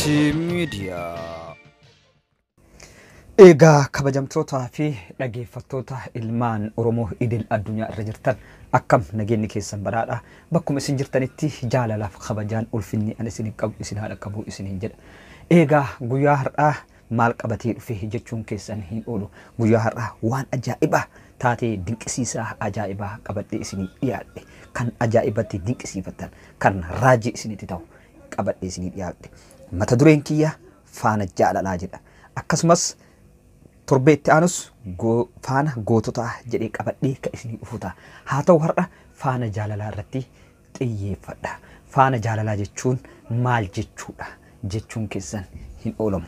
Media. Egaa kabajamtootaa fi dhaggeeffattoota ilmaan Oromoo idil addunyaa irra jirtan akkam nageenyi keessan badhaadha. Bakkuma isin jirtanitti jaalalaaf kabajaan ulfinni ani isin qabu isin haadha qabu isiniin jedha. Egaa guyyaa har'aa maal qabatee dhufe jechuun keessan hin oolu. Guyyaa har'aa waan ajaa'ibaa taatee dinqisiisaa ajaa'ibaa qabadhee isinii dhiyaadhe. Kan ajaa'ibatti dinqisiifatan kan raajii isinitti ta'u qabadhee isinii dhiyaadhe. Mata dureen kiyya faana jaalalaa jedha. Akkasumas torbeetti aanus faana goototaa jedhee qabadhee ka isinii dhufuuta. Haa ta'u har'a faana jaalalaa irratti xiyyeeffadha. Faana jaalalaa jechuun maal jechuudha jechuun keessan hin oolamu.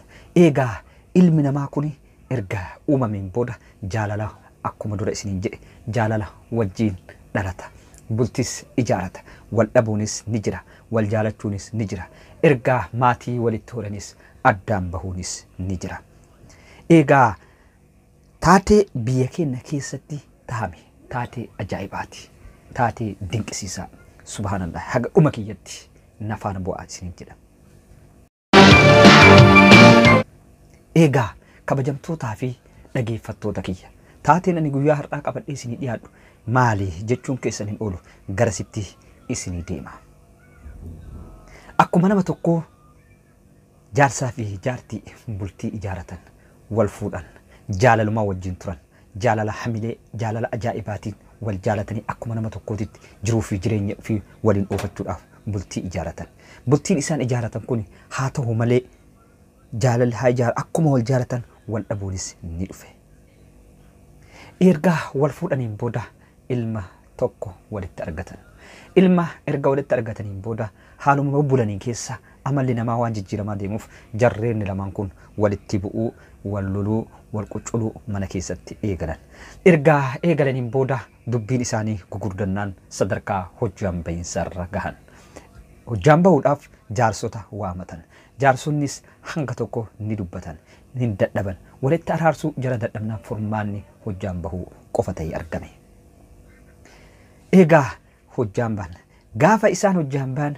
Egaa ilmi namaa kun erga uumameen booda jaalala akkuma dura isiniin jedhe jaalala wajjiin dhalata. Bultis ijaarata. Wal dhabuunis ni jira. Wal jaalachuunis ni jira. Ergaa maatii walitti horanis addaan bahuunis ni jira. Egaa taatee biyya keenya keessatti tahame taatee ajaa'ibaati. Taatee dinqisiisaa. Subhaanallah. Haga dhuma kiyyatti nafaan bu'aa isiniin jedha. Egaa kabajamtootaa fi dhaggeeffattoota kiyya. Taateen ani guyyaa har'aa qabadhee isinii dhiyaadhu maali jechuun keessan hin oolu garasitti isinii deema. Akkuma nama tokkoo jaarsaa fi jaartii bultii ijaaratan wal fuudhan jaalalumaa wajjin turan jaalala hamilee jaalala ajaa'ibaatiin wal jaalatanii akkuma nama tokkootitti jiruu fi jireenya fi waliin oofachuudhaaf bultii ijaaratan. Bultiin isaan ijaaratan kun haa ta'u malee jaalalli haa ijaaru akkuma wal jaalatan wal dhabuunis ni dhufe. Erga wal fuudhaniin booda ilma tokko walitti argatan. Ilma erga walitti argataniin booda haaluma bulaniin keessa amalli namaa waan jijjiiramaa deemuuf jarreen lamaan kun walitti bu'uu, wal loluu, wal quculuu mana keessatti eegalan. Erga eegalaniin booda dubbiin isaanii gugurdannaan sadarkaa hojjaan bahiinsaarra gahan. Hojjaan bahuudhaaf jaarsota waamatan. Jaarsonnis hanga tokko ni dubbatan, ni dadhaban. Walitti araarsuu jara dadhabnaan furmaanni hojjaan bahuu qofa ta'ee argame. Egaa hojjaan bahan. Gaafa isaan hojjaan bahan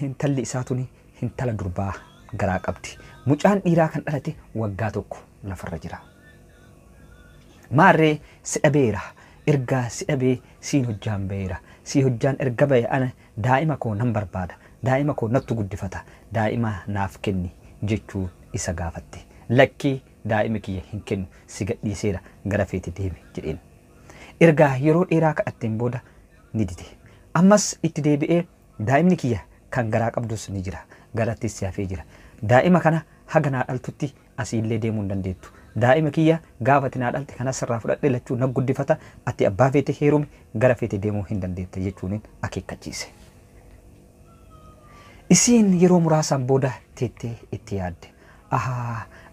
intalli isaatuni intala durbaa garaa qabdi. Mucaan dhiiraa kan dhalate waggaa tokko lafarra jira. Maarree si dhabeera. Ergaa si dhabee siin hojjaan baheera. Si hojjaan erga bahe ana daa'ima koo nan barbaada. Daa'ima koo nattu guddifata. Daa'ima naaf kenni jechuu isa gaafatte. Lakkii daa'ima kiyya hin kennu si gadhiiseera gara feete deeme jedheen. Ergaa yeroo dheeraa kadhatteen booda ni dide. Ammas itti deebi'ee daa'imni kiyya kan garaa qabdus ni jira. Garattis siyaafee jira. Daa'ima kana haga naa dhaltutti asiillee deemuu hin dandeettu. Daa'ima kiyya gaafati naa dhalte kanas irraa fudhadhee lachuu na guddifata ati abbaa feete heerumi gara feete deemuu hin dandeetta jechuun akeekkachiise. Isiin yeroo muraasaan booda teettee itti yaadde.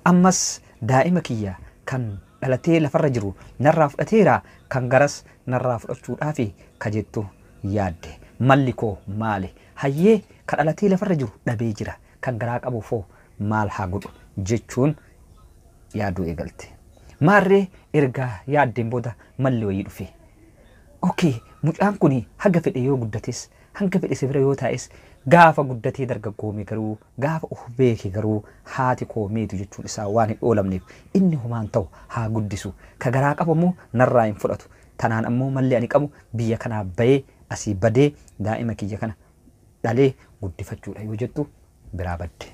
Ammas daa'ima kiyya kan dhalatee lafarra jiru narraa fudhateera kan garas narraa fudhachuudhaaf kajettu yaadde. Malli koo maali? Hayyee kan dhalatee lafarra jiru dhabee jira. Kan garaa qabu foo maal haa godhu jechuun yaaduu eegalte. Maarree ergaa yaaddeen booda malli wayii dhufe. Okay, mucaan kun haga fedhe yoo guddates hanga fedhe si bira yoo taa'es gaafa guddatee dargaggoome garuu gaafa beeke garuu haati koo meetu jechuun isaa waan hin oolamneef inni humaan ta'u haa guddisu. Ka garaa qabu immoo narraa hin fudhatu. Tanaan ammoo malli ani qabu biyya kanaa bahee asii badee daa'ima kiyya kana dhalee guddifachuudha yoo jettu biraa badde.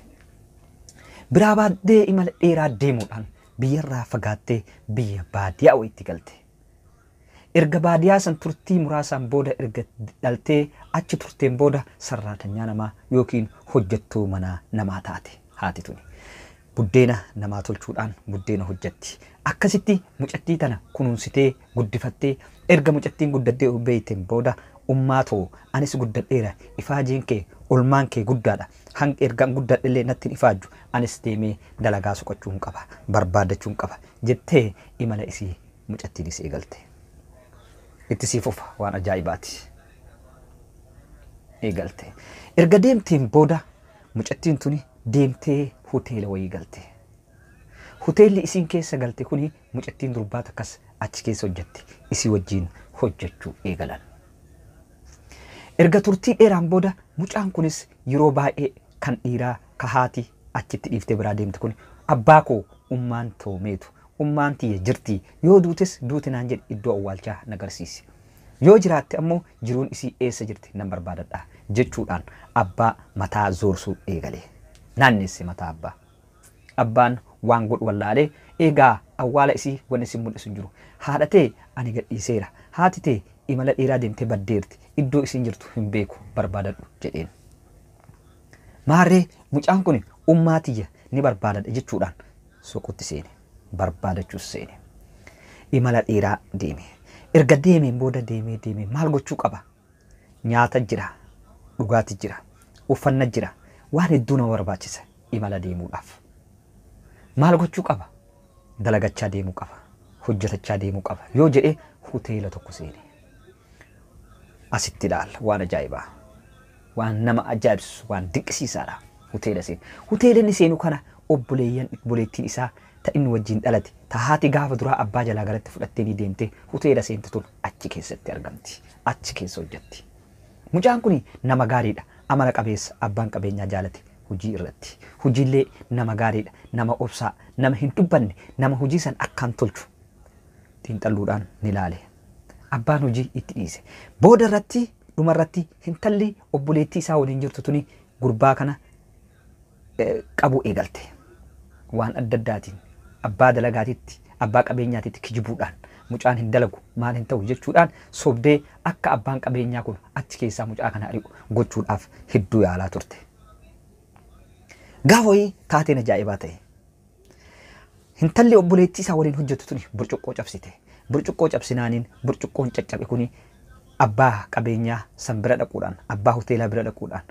Biraa baddee imala dheeraa deemuudhaan biyyarraa fagaattee biyya baadiyaa wayitti galte. Erga baadiyaa san turtii muraasaan booda erga dhaltee achi turteen booda sarraatanyaa namaa yookiin hojjettuu manaa namaa taate haati tuni. Buddeena namaa tolchuudhaan buddeena hojjetti. Akkasitti mucattii tana kunuunsitee guddifattee erga mucattiin guddattee beeyteen booda ummaatoo anis guddadheera ifaajiin kee olmaan kee guddaadha. Hanga ergaan guddadhellee natti ifaaju anis deemee dalagaa soqochuun qaba barbaadachuun qaba jettee imala isii mucattiin isii eegalte. Itti sii fufa waan ajaa'ibaati. Eegalte. Erga deemteen booda mucattiin tuni deemtee hoteela wayii galte. Hoteelli isiin keessa galte kuni mucattiin durbaa takkas achi keessa hojjetti. Isii wajjin hojjechuu eegalan. Erga turtii dheeraan booda mucaan kunis yeroo baay'ee kan dhiiraa ka haati achitti dhiiftee biraa deemte kun abbaa koo ummaan toomeetu ummaan tiyya jirti yoo duutes duuti naan jedhi iddoo awwaalchaa nagarsiisi. Yoo jiraatte ammoo jiruun isii eessa jirti nan barbaadadha jechuudhaan abbaa mataa zoorsuu eegalee naanneesse mataa abbaa. Abbaan waan godhu wallaalee eegaa awwaala isii wanni isin mul'isu hin jiru. Haadhatee ani gadhiiseera. Haati tee imala dheeraa deemtee baddeerti. Iddoo isin jirtu hin beeku barbaadadhu jedheen. Maarree mucaan kun ummaa tiyya ni barbaadadha jechuudhaan soqutti seene. Barbaadachuus seene. Imala dheeraa deeme. Erga deemeen booda deemee maal gochuu qaba? Nyaata jira, dhugaati jira, uffanna jira. Waan hedduu nama barbaachisa imala deemuudhaaf. Maal gochuu qaba? Dalagachaa deemuu qaba. Hojjetachaa deemuu qaba. Yoo jedhee hoteela tokko seene. Asitti ilaalla waan ajaa'ibaa. Waan nama ajaa'ibsu, waan dinqisiisaadha. Hoteela seene. Hoteela inni seenu kana obboleettiin isaa ta'inni wajjin dhalate. Tahaati gaafa duraa abbaa jalaa galatti fudhattee ni deemtee hoteela seente tun achi keessatti argamti. Achi keessa hojjetti. Mucaan kun nama gaariidha. Amala qabeessa abbaan qabeenyaa jaalate. Hojii irratti. Hojiillee nama gaariidha. Nama obsaa. Nama hin dubbanne. Nama hojii san akkaan tolchu. Xiinxalluudhaan ni ilaale. Abbaan hojii itti dhiise. Booda irratti dhumarratti intalli obboleettii isaa waliin jirtu tuni gurbaa kana qabu eegalte. Waan adda addaatiin abbaa dalagaatitti abbaa qabeenyaatitti kijibuudhaan mucaan hin dalagu maal hin ta'u jechuudhaan sobdee akka abbaan qabeenyaa kun achi keessaa mucaa kana ari'u gochuudhaaf hedduu yaalaa turte. Gaafa wayii taateen ajaa'ibaa ta'e. Intalli obboleettii isaa waliin hojjetu tuni burcuqqoo cabsite. Burcuqqoo cabsinaaniin burcuqqoon caccabe kuni abbaa qabeenyaa san bira dhaquudhaan abbaa hoteelaa bira dhaquudhaan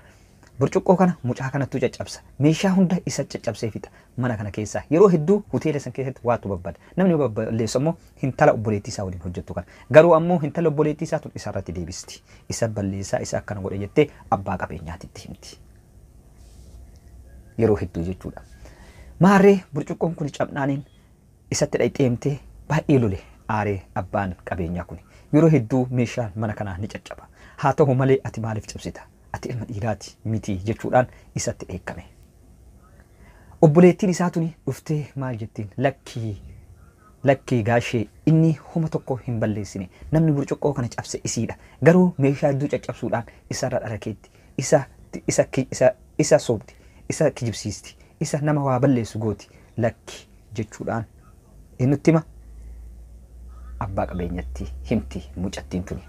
burcuqqoo kana mucaa kanattuu caccabsa. Meeshaa hunda isa caccabsee fixa mana kana keessaa. Yeroo hedduu hoteela san keessatti waatu babbada. Namni babballeessu ammoo intala obboleettii isaa waliin hojjettu kana. Garuu ammoo intala obboleettii isaa tun isarratti deebisti. Isa balleessaa isa akkana godhe jettee abbaa qabeenyaatitti himti. Yeroo hedduu jechuudha. Maarree burcuqqoon kun cabnaaniin isatti dhayxeemtee baay'ee lole aaree abbaan qabeenyaa kun. Yeroo hedduu meeshaan mana kanaa ni caccaba. Haa ta'u malee ati maaliif cabsita? Ati ilma dhiiraati miti jechuudhaan isatti dheekkame. Obboleettiin isaa tuni dhuftee maal jettiin? Lakkii gaashee inni homa tokko hin balleessine. Namni burcuqqoo kana cabse isiidha. Garuu meeshaa hedduu caccabsuudhaan isarra dharakeetti. Isa soobdi. Isa kijibsiisti. Isa nama waa balleessu gooti. Lakki jechuudhaan nutti hima abbaa qabeenyatti himti mucattiin tuni.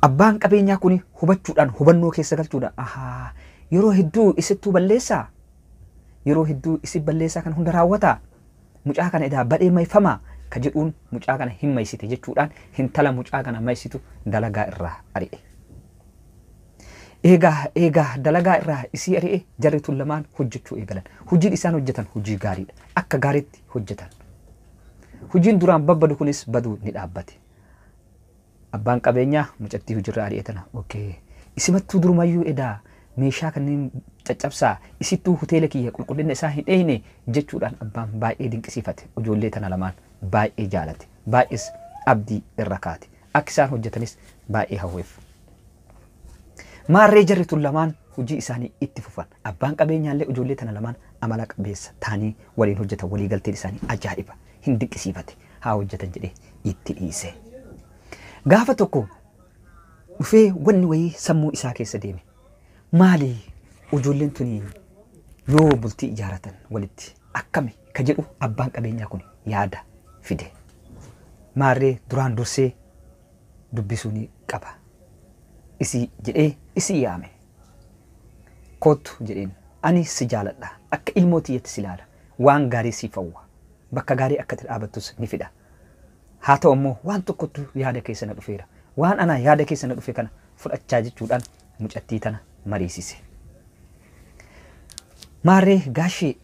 Abbaan qabeenyaa kun hubachuudhaan hubannoo keessa galchuudhaan yeroo hedduu isittuu balleessaa. Yeroo hedduu isi balleessaa kan hunda raawwataa. Mucaa kana edaa badhee mayfamaa ka jedhuun mucaa kana hin maysite jechuudhaan intala mucaa kana maysitu dalagaa irraa ari'e. Eegaa dalagaa irraa isii ari'e jarri tun lamaan hojjechuu eegalan. Hojiin isaan hojjetan hojii gaariidha. Akka gaariitti hojjetan. Hojiin duraan babbadu kunis baduu ni dhaabbate. Abbaan qabeenyaa mucattii hojiirraa ari'etana. Isimattuu durumayyuu edaa meeshaa kanneen caccabsaa isittuu hoteela kiyya qulqullina isaa hin dheeyne jechuudhaan abbaan baay'ee dinqisiifate. Ijoollee tana lamaan baay'ee jaalate. Baay'ees abdii irra kaate. Akka isaan hojjetanis baay'ee hawweef. Maarree jarri tun lamaan hojii isaanii itti fufan. Abbaan qabeenyaallee ijoollee tana lamaan amala qabeessa taanii waliin hojjetan. Walii galteen isaanii ajaa'iba. Hin dinqisiifate. Haa hojjetan jedhee itti dhiise. Gaafa tokko dhufee wanni wayii sammuu isaa keessa deeme. Maali ijoolleen tuni yoo bultii ijaaratan walitti akkami ka jedhu abbaan qabeenyaa kun yaada fide. Maarree duraan dursee dubbisuu ni qaba. Isii jedhee isii yaame. Kootu jedheen ani si jaaladha. Akka ilmootiyyatti si ilaala. Waan gaarii si fawwa. Bakka gaarii akka dhaabattus ni fida. Haa ta'u ammoo waan tokkotu yaada keessa na dhufeera. Waan ana yaada keessa na dhufe kana fudhachaa jechuudhaan mucattii tana mariisise. Maarree gaashee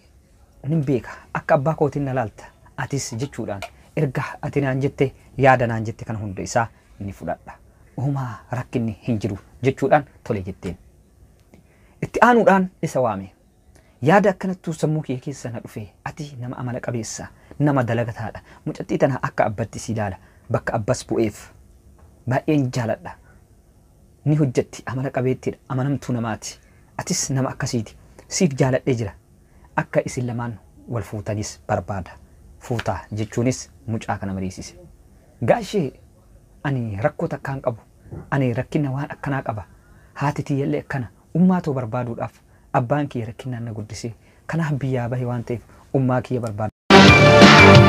nin beeka akka abbaa kootiin na laalta. Atis jechuudhaan erga ati naan jette yaada naan jette kana hunda isaa ni fudhadha. Uumaa rakkinni hin jiru jechuudhaan tole jetteen. Itti aanuudhaan isa waame. Yaada akkanattuu sammuu kee keessa na dhufe ati nama amala qabeessa nama dalagataadha. Mucattii tana akka abbatti si ilaala. Bakka abbas bu'eef baay'een jaaladha. Ni hojjetti amala qabeettiidha. Amanamtuu namaati. atis nama akkasiiti siif jaaladhee jira akka isin lamaan wal fuutanis barbaada fuutaa jechuunis mucaa kana mariisise. Gaashee ani rakkoo takkaan qabu ani rakkina waan akkanaa qaba haati tiyyallee akkana ummaatoo barbaaduudhaaf abbaan kiyya rakkinaan na guddisee kanaaf biyyaa bahe waan ta'eef ummaa kiyya barbaada.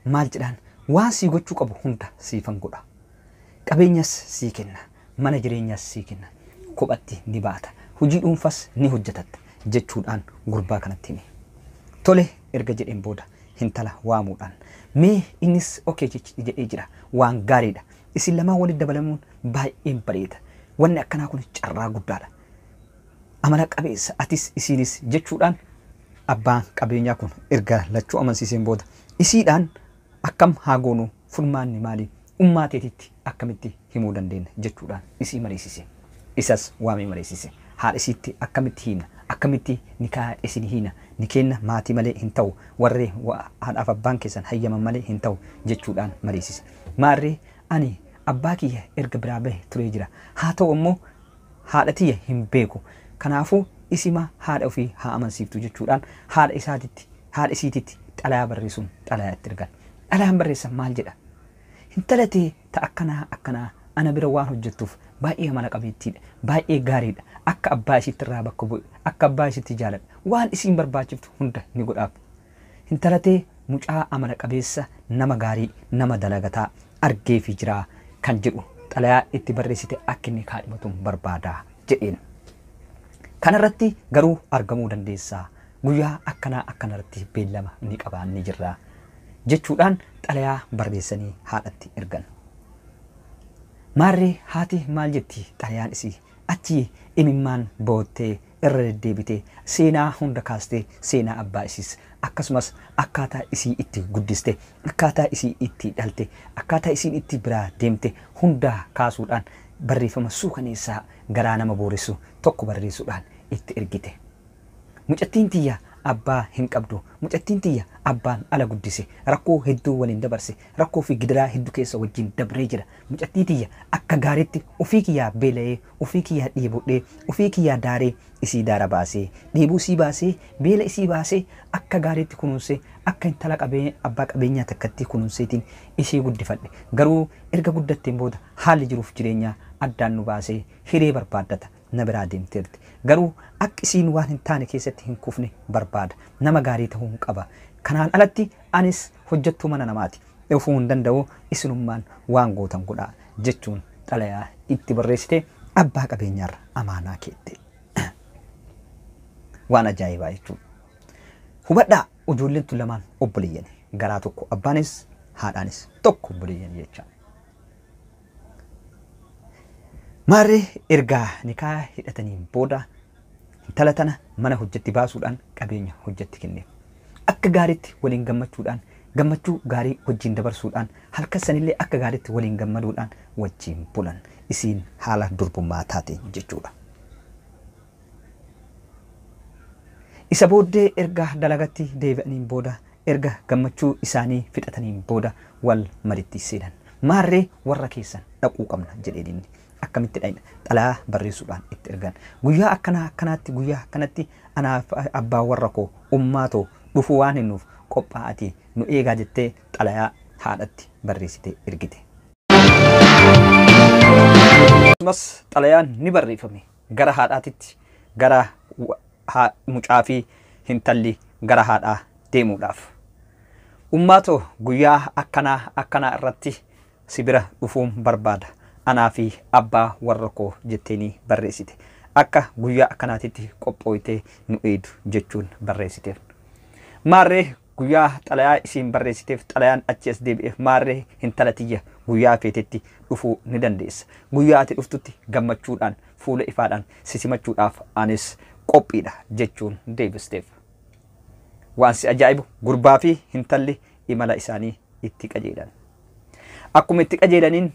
Maal jedhaan waan sii gochuu qabu hunda siifan godha. Qabeenyas sii kenna, mana jireenyas sii kenna, kophatti ni baata, hojii dhuunfas ni hojjetatta jechuudhaan gurbaa kanatti hime. Tole erga jedheen booda intala waamuudhaan mee innis okee jedhee jira waan gaariidha. Isin lamaan walitti dabalamuun baay'een bareeda. Wanni akkanaa kun carraa guddaadha. Amala qabeessa atis isiinis jechuudhaan abbaan qabeenyaa kun erga lachuu amansiiseen booda isiidhaan akkam haa goonu furmaanni maali ummaa teetitti akkamitti himuu dandeenya jechuudhaan isii mariisise. Isas waamee mariisise. Haadha isiitti akkamitti hiina akkamitti nikaa isin hiina ni kenna maatii malee hin ta'u warree haadhaaf abbaan keessan hayyaman malee hin ta'u jechuudhaan mariisise. Maarree ani abbaa kiyya erga biraa bahe turee jira haa ta'u immoo haadha tiyya hin beeku kanaafuu isima haadha ofii haa amansiiftu jechuudhaan haadha isiititti xalayaa barreessuun xalayaa itti ergan. Xalayaan barreessan maal jedha? Intalatee ta akkanaa ana bira waan hojjettuuf baay'ee amala qabeettiidha baay'ee gaariidha akka abbaa isiitti irraa bakka bu'e akka abbaa isiitti jaaladha waan isiin barbaachiftu hunda ni godhaaf. Intalatee mucaa amala qabeessa nama gaarii nama dalagataa argee fi jiraa kan jedhu xalayaa itti barreessite akka inni kaadhimatuun barbaadaa jedheen. Kanarratti garuu argamuu dandeessaa guyyaa akkanarratti beellama ni qabaan ni jirraa jechuudhaan xalayaa barreessanii haadhatti ergan. Maarree haati maal jetti xalayaan isii achi imimmaan boottee irra deddeebitee seenaa hunda kaastee seenaa abbaa isiis akkasumas akkaataa isii itti guddiste akkaataa isii itti dhalte akkaataa isiin itti biraa deemte hundaa kaasuudhaan barreeffama suukaneessaa garaa nama booressu tokko barreessuudhaan itti ergite. Mucattiin tiyya abbaa hin qabdu mucattiin tiyya abbaan ala guddise rakkoo hedduu waliin dabarse rakkoo fi gidiraa hedduu keessa wajjin dabree jira. Mucattiin tiyya akka gaariitti ofii kiyyaa beela'ee ofii kiyyaa dhiibudhee ofii kiyyaa daaree isii daara baasee dhiibuu isii baasee beela isii baasee akka gaariitti kunuunsee akka intala abbaa qabeenyaa takkatti kunuunseetiin ishee guddifadhe. Garuu erga guddatteen booda haalli jiruuf jireenyaa addaan nu baasee hiree barbaaddata na biraa deemteerti. Garuu akka isiin waan hin taane keessatti hin kufne barbaada. Nama gaarii ta'uu qaba. Kanaan alatti anis hojjettuu mana namaati. Dhufuu hin danda'u isinummaan waan gootan godhaa jechuun xalayaa itti barreessite abbaa qabeenyaarra amaanaa keette. Waan ajaa'ibaa jechuudha. Hubadhaa ijoolleen tun lamaan obboleeyyan garaa tokko abbaanis haadhaanis tokko obboleeyyan jecha. Maarree ergaa nikaa hidhataniin booda intala tana mana hojjetti baasuudhaan qabeenya hojjetti kenneef. Akka gaariitti waliin gammachuudhaan gammachuu gaarii wajjin dabarsuudhaan halkan sanillee akka gaariitti waliin gammaduudhaan wajjin bulan isiin haala durbummaa taate jechuudha. Isa booddee erga dalagatti deebi'aniin booda erga gammachuu isaanii fixataniin booda wal maritti seenan. Maarree warra keessan dhaquu qabna jedhee dinni. Akkamitti dhayna xalayaa barreessuudhaan itti ergan. Guyyaa akkanaatti guyyaa kanatti anaaf abbaa warra koo ummaatoo dhufuu waan hinnuuf qophaa'atii nu eegaa jettee xalayaa haadhatti barreessitee ergite. Akkasumas xalayaan ni barreeffame gara haadhaatitti gara mucaa fi intalli gara haadhaa deemuudhaaf. Ummaatoo guyyaa akkanaa irratti si bira dhufuun barbaada. Anaa fi abbaa warra koo jetteeni barreessite. Akka guyyaa akkanaatitti qophooytee nu eedu jechuun barreessiteef. Maarree guyyaa xalayaa isiin barreessiteef xalayaan achi as deebi'eef maarree intala tiyya guyyaa feetetti dhufuu ni dandeessa. Guyyaa ati dhuftutti gammachuudhaan fuula ifaadhaan sisimachuudhaaf anis qophiidha jechuun deebisteef. Waan si ajaa'ibu gurbaa fi intalli imala isaanii itti qajeelan. Akkuma itti qajeelaniin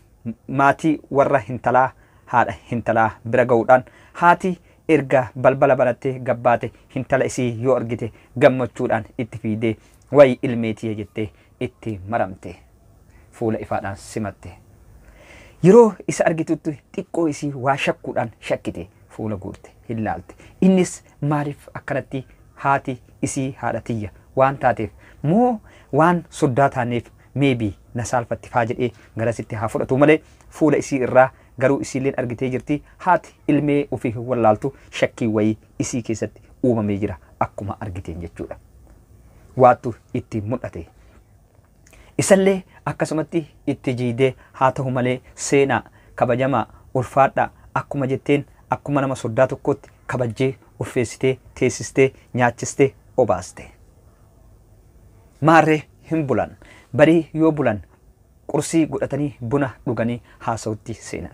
maatii warra intalaa haadha intalaa bira ga'uudhaan haati erga balbala banattee gabbaate intala isii yoo argite gammachuudhaan itti fiidee wayi ilmeetii jettee itti maramte fuula ifaadhaan simatte. yeroo isa argitutti xiqqoo isii waa shakkuudhaan shakkite fuula guurte hin laalte. Innis maaliif akkanatti haati isii haadha tiyya waan taateef moo waan soddaa taaneef maybe na saalfatti faa jedhee garasitti haa fudhatu malee fuula isii irraa garuu isiilleen argitee jirti haati ilmee ofii hin wallaaltu shakkii wayii isii keessatti uumamee jira akkuma argiteen jechuudha. Waattu itti mul'ate. Isallee akkasumatti itti jiidee haa ta'u malee seenaa kabajamaa ulfaadhaa akkuma jetteen akkuma nama soddaa tokkotti kabajjee ulfeessitee teessistee nyaachistee obaaste. Maarree hin bulan barii yoo bulan qursii godhatanii buna dhuganii haasawutti seenan.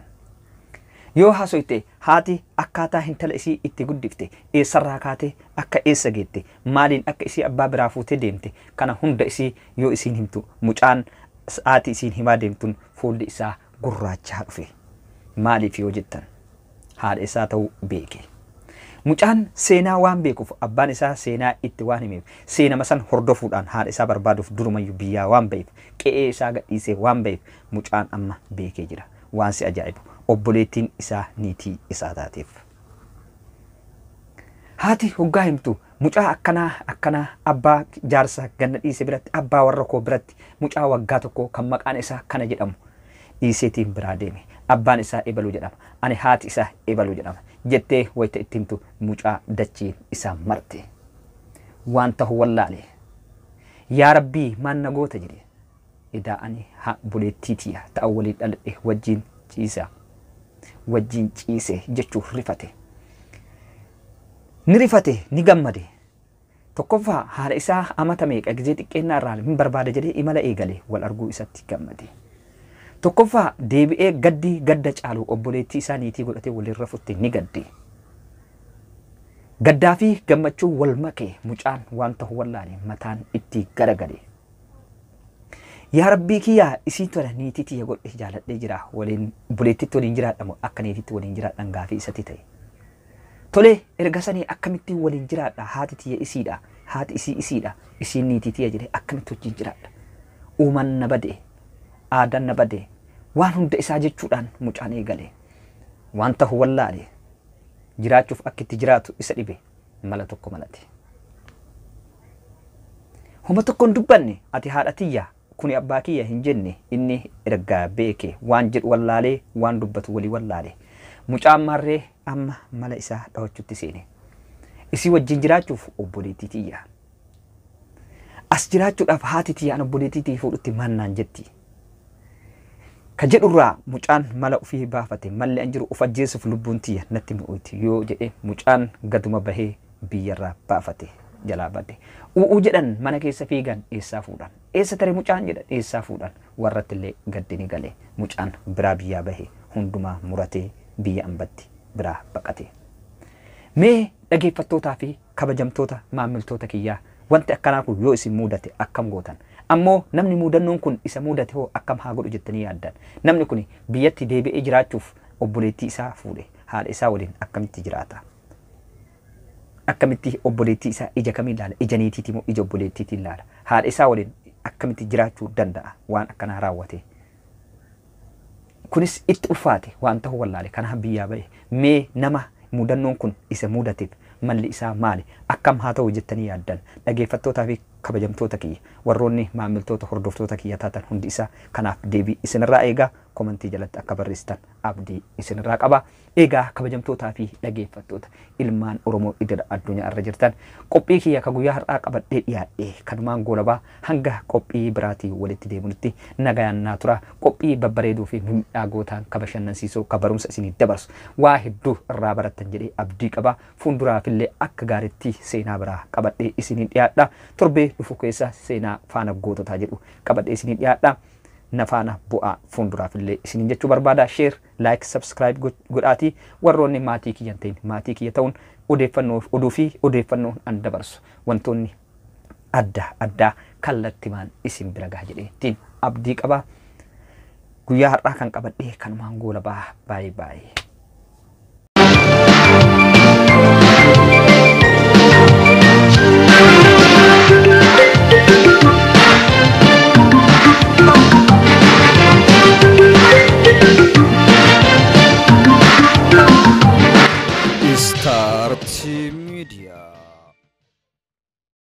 Yoo haasoyte haati akkaataa intala isii itti guddifte eessarraa kaatee akka eessa geette maaliin akka isii abbaa biraa fuutee deemte kana hunda isii yoo isiin himtu mucaan haati isiin himaa deemtuun fuulli isaa gurraachaa dhufe. Maaliif yoo jettan haadha isaa ta'uu beeke. Mucaan seenaa waan beekuuf abbaan isaa seenaa itti waan himeef seenama san hordofuudhaan haadha isaa barbaaduuf durumayyuu biyyaa waan ba'eef qe'ee isaa gadhiisee waan ba'eef mucaan amma beekee jira. Waan si ajaa'ibu obboleettiin isaa niitii isaa taateef. Haati hoggaa himtu mucaa akkanaa abbaa jaarsa ganna dhiise biratti abbaa warra koo biratti mucaa waggaa tokko kan maqaan isaa kana jedhamu dhiiseetiin biraa deeme. Abbaan isaa Ebaluu jedhama. Ani haati isaa Ebaluu jedhama. Jettee wayita itti himtu mucaa dachiin isaa marte. Waan ta'u wallaale. Yaa Rabbii maan na goota jedhe. Edaa ani buleettii tiyya ta'a waliin dhaladhe wajjin ciisa. Wajjin ciise jechuun rifate. Ni rifate ni gammade. Tokkoffaa haadha isaa amata meeqa gizee xiqqeennaa irraa hin barbaada jedhee imala eegale wal arguu isatti gammade. Tokkoffaa deebi'ee gadda caalu obboleettii isaa niitii godhatee waliin rafutti ni gadde. Gaddaa fi gammachuu wal makee mucaan waan ta'u wallaale mataan itti garagale. Yaa Rabbii kiyyaa isii tola niitii tiyya godhe jaaladhee jira waliin buleettitti waliin jiraadhamu akka niititti waliin jiraadhan gaafii isatti ta'e. Tolee erga sanii akkamitti waliin jiraadha haati tiyya isiidha haati isii isiidha isiin niitii tiyya jedhee akkamitti wajjin jiraadha. Uumaan na bade aadaan na bade waan hunda isaa jechuudhaan mucaan eegale. Waan ta'u wallaale jiraachuuf akka itti jiraatu isa dhibe mala tokko malate. Homa tokkoon dubbanne ati haadha tiyya kuni abbaa kiyya hin jenne inni erga beeke waan jedhu wallaalee waan dubbatu walii wallaale. Mucaan marree amma mala isaa dhawachuutti seene. Isii wajjin jiraachuuf obboleettii tiyya. As jiraachuudhaaf haati tiyyaan obboleettii tiyya fuudhutti mannaan jetti. Ka jedhurraa mucaan mala ofii baafate malli an jiru of ajjeesuuf lubbuun tiyya natti mi'ooti yoo jedhe mucaan gaduma bahee biyyarraa baafate jalaa bade. U'uu jedhan mana keessa fiigan eessaa fuudhan. Eessa tare mucaan jedhan eessaa fuudhan. Warratti illee gaddini galee mucaan biraa biyyaa bahee hundumaa muratee biyya ambatti biraa baqate. Mee dhageeffattootaa fi kabajamtoota maamiltoota kiyyaa wanti akkanaa kun yoo isin mudate akkam gootan? Ammoo namni mudannoon kun isa mudate hoo akkam haa godhu jettanii yaaddan? Namni kun biyyatti deebi'ee jiraachuuf obboleettii isaa fuudhe haadha isaa waliin akkamitti jiraata? Akkamitti obboleettii isaa ija kamiin ilaala? Ija niitiitii moo ija obboleettiitiin ilaala? Haadha isaa waliin akkamitti jiraachuu danda'a waan akkanaa raawwate? Kunis itti ulfaate waan ta'u wallaale kana biyyaa ba'e. Mee nama mudannoon kun isa mudateef malli isaa maali? Akkam haa ta'u jettanii yaaddan? Dhageeffattootaa fi kabajamtoota kiyya warroonni maamiltoota hordoftoota kiyya taatan hundi isaa kanaaf deebii isinirraa eegaa komentii jalatti akka barreessitan abdii isinirraa qaba. Eegaa kabajamtootaa fi dhageeffattoota ilmaan Oromoo idil addunyaa irra jirtan qophii kiyya ka guyyaa har'aa qabadhee dhiyaadhee kanumaan goolabaa hanga qophii biraatii walitti deemuutti nagayaan naa tura. Qophii babbareeduu fi miidhagootaan kabashannansiisoo ka barumsa isinii dabarsu waa hedduu irraa barattan jedhee abdii qaba. Fuulduraafillee akka gaariitti seenaa biraa qabadhee isinii dhiyaadha. Torbee dhufu keessa seenaa faana goototaa jedhu qabadhee isinii dhiyaadha. Na faana bu'aa fuulduraafillee isiniin jechuu barbaada. Share, like, subscribe godhaatii warroonni maatii kiyyan ta'in maatii kiyya ta'uun oduu fi odeeffannoo an dabarsu wantoonni adda addaa kallattimaan isin bira gaha jedheetiin abdii qaba. Guyyaa har'aa kan qabadhee kanumaan goolabaa. Bye bye.